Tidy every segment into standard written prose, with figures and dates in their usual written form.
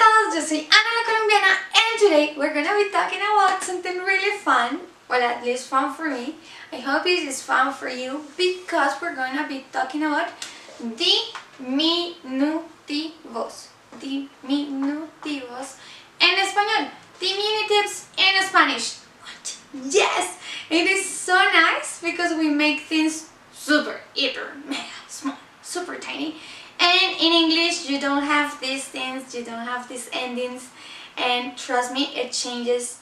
todos, yo soy Ana la Colombiana and today we're gonna be talking about something really fun, well at least fun for me. I hope it is fun for you because we're gonna be talking about diminutivos. Diminutivos en español, diminutives in Spanish. What? Yes! It is so nice because we make things super, hyper, mega, small, super tiny. And in English, you don't have these things, you don't have these endings, and trust me, it changes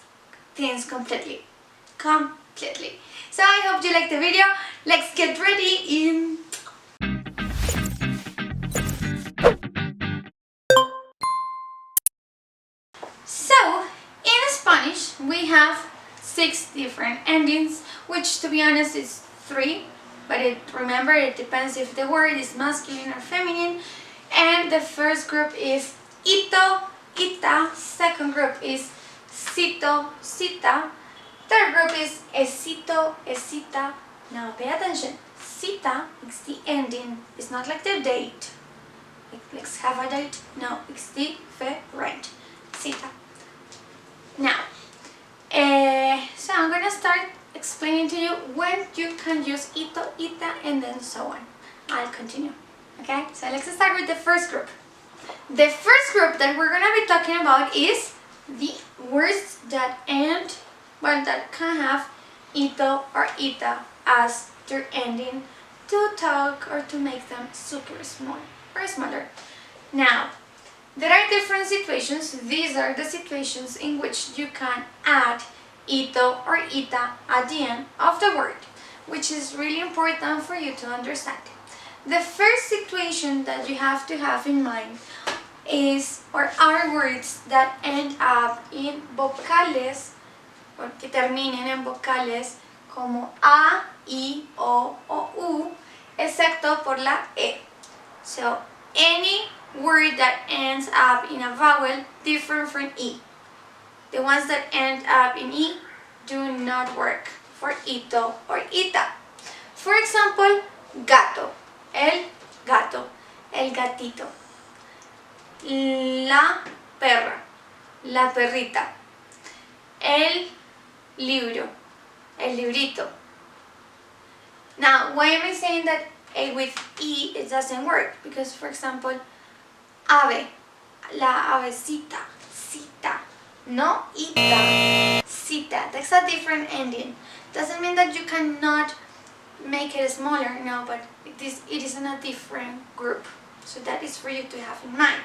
things completely. Completely. So I hope you like the video. Let's get ready. So, in Spanish, we have 6 different endings, which to be honest is 3. But remember, it depends if the word is masculine or feminine. And the first group is ito, ita. Second group is cito, cita. Third group is esito, esita. Now pay attention. Cita is the ending. It's not like the date. Like, let's have a date. No, it's different. Cita. Now, so I'm gonna start explaining to you when you can use ito, ita, and then so on. I'll continue. Okay, so let's start with the first group. The first group that we're gonna be talking about is the words that end, well, that can have ito or ita as their ending to talk or to make them super small or smaller. Now, there are different situations. These are the situations in which you can add ito or ita at the end of the word, which is really important for you to understand. The first situation that you have to have in mind is or are words that end up in vocales or que terminen en vocales como a, i, o u, excepto por la e. So any word that ends up in a vowel different from e. The ones that end up in e do not work for ito or ita. For example, gato, el gato, el gatito. La perra, la perrita. El libro, el librito. Now, why am I saying that with e it doesn't work? Because, for example, ave, la avecita, cita. No ita, cita. That's a different ending. Doesn't mean that you cannot make it smaller, no, but it is in a different group. So that is for you to have in mind.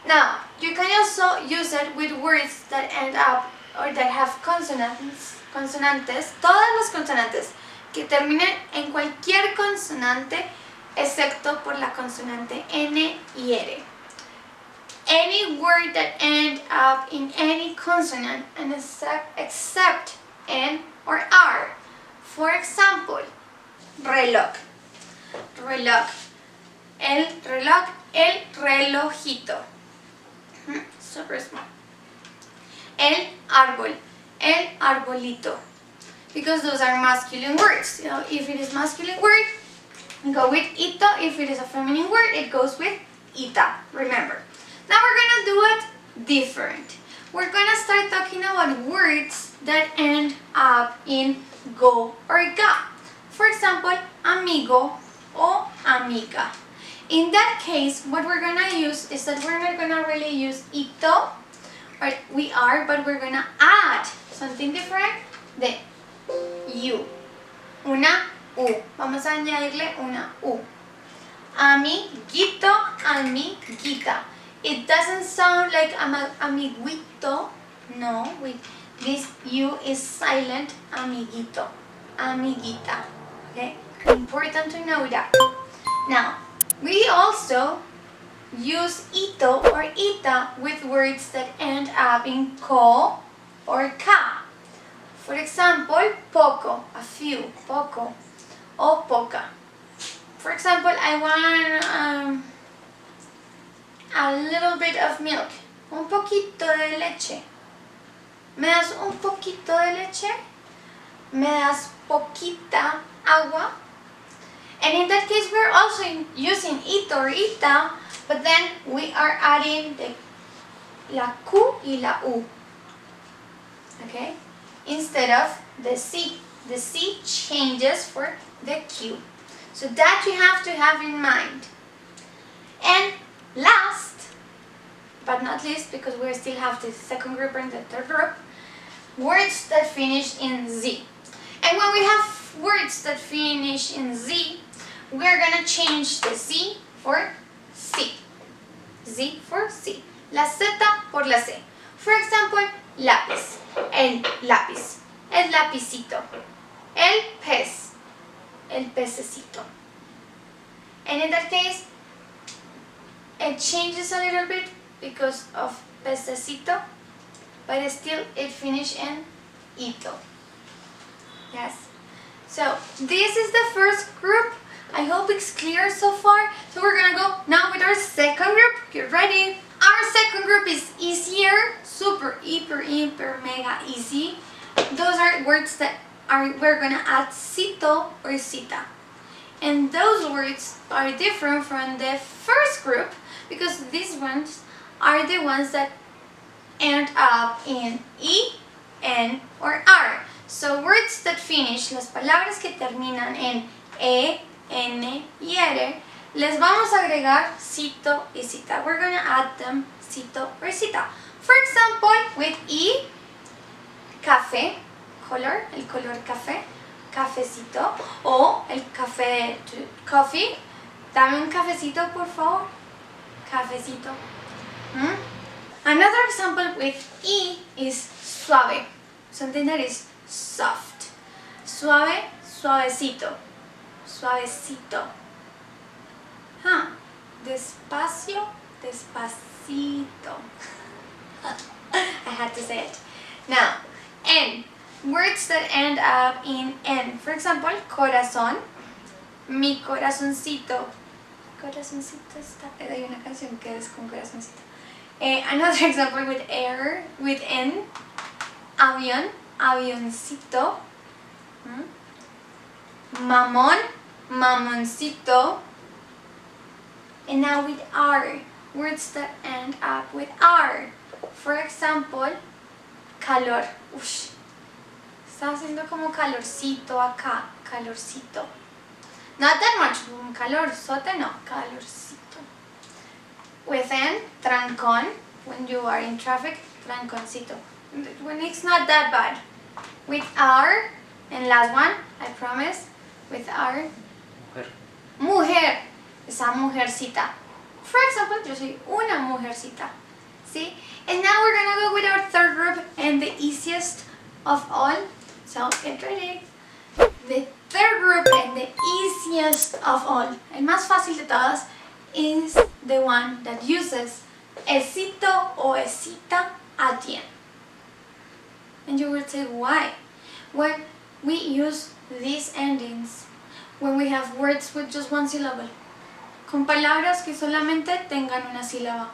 Now, you can also use it with words that end up or that have consonantes, todas las consonantes que terminen en cualquier consonante excepto por la consonante N y R. Any word that end up in any consonant and except N or R. For example, reloj, reloj, el relojito, super small. El arbolito, because those are masculine words. So if it is masculine word, go with ito. If it is a feminine word, it goes with ita. Remember. Now we're gonna do it different. We're gonna start talking about words that end up in go or ga. For example, amigo or amiga. In that case, what we're gonna use is that we're not gonna really use ito, or we are, but we're gonna add something different, the u. Una u. Vamos a añadirle una u. Amiguito, amiguita. It doesn't sound like amiguito. No, this U is silent. Amiguito, amiguita. Okay, important to know that. Now, we also use ito or ita with words that end up in ko or ka. For example, poco, a few, poco, o poca. For example, I want a little bit of milk, un poquito de leche. ¿Me das un poquito de leche? ¿Me das poquita agua? And in that case, we're also using ito or ita, but then we are adding the la Q y la U. Okay? Instead of the C. The C changes for the Q. So that you have to have in mind. And last, but not least, because we still have the second group and the third group, words that finish in Z. And when we have words that finish in Z, we're gonna change the Z for C. Z for C. La Z por la C. For example, lápiz. El lápiz. El lapicito. El pez. El pececito. And in that case, it changes a little bit because of pececito, but still it finishes in ito. Yes. So this is the first group. I hope it's clear so far. So we're gonna go now with our second group. Get ready. Our second group is easier, super, hyper, mega easy. Those are words that we're gonna add cito or cita. And those words are different from the first group because these ones are the ones that end up in I, N, or R. So words that finish, las palabras que terminan en E, N y R, les vamos a agregar cito y cita. We're going to add them cito or cita. For example, with I, café, color, el color café, cafecito, o el café, coffee, dame un cafecito por favor, cafecito. Another example with I is suave, something that is soft. Suave, suavecito, suavecito. Despacio, despacito. I had to say it. Now, N. Words that end up in N. For example, corazón, mi corazoncito. Corazoncito está. Hay una canción que es con corazoncito. Another example with air, with N. Avión, avioncito. Mamón, mamoncito. And now with R, words that end up with R. For example, calor. Ush. Está haciendo como calorcito acá, calorcito. Not that much, calorzote, no, calorcito. With N, trancón, when you are in traffic, tranconcito. When it's not that bad. With R, and last one, I promise, with R, mujer, esa mujercita. For example, yo soy una mujercita. See? And now we're gonna go with our third group and the easiest of all. So get ready. The third group and the easiest of all, el más fácil de todas, is the one that uses esito o esita at the end. And you will say, why? Well, we use these endings when we have words with just one syllable. Con palabras que solamente tengan una sílaba.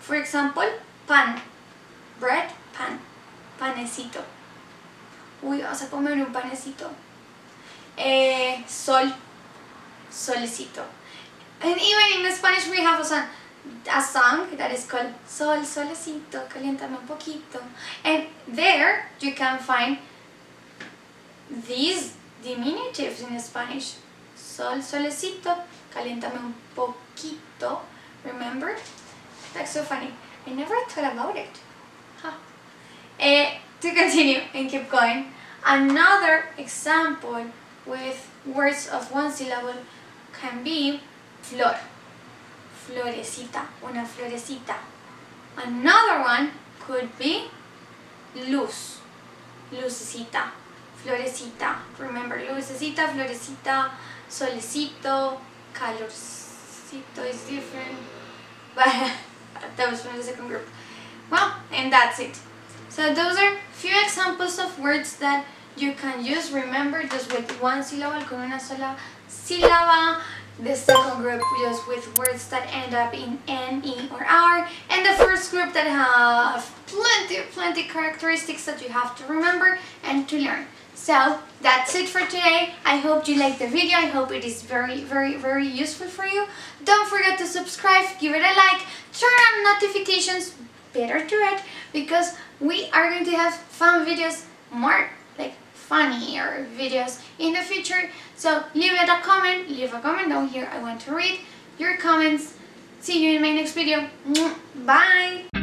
For example, pan, bread, pan, panecito. Uy, vamos a comer un panecito. Sol, solecito. And even in Spanish we have a song that is called Sol, solecito, caliéntame un poquito. And there you can find these diminutives in Spanish. Sol, solecito, caliéntame un poquito. Remember? That's so funny. I never thought about it. To continue and keep going, another example with words of one syllable can be flor, florecita, una florecita. Another one could be luz, lucecita, florecita. Remember, lucecita, florecita, solecito, calorcito is different, but that was from the second group. Well, and that's it. So those are few examples of words that you can use. Remember, just with one syllable, con una sola sílaba. The second group just with words that end up in N, E, or R. And the first group that have plenty characteristics that you have to remember and to learn. So that's it for today. I hope you liked the video. I hope it is very useful for you. Don't forget to subscribe, give it a like, turn on notifications better to it, because we are going to have fun videos, more like funnier videos in the future. So leave a comment down here. I want to read your comments. See you in my next video. Bye!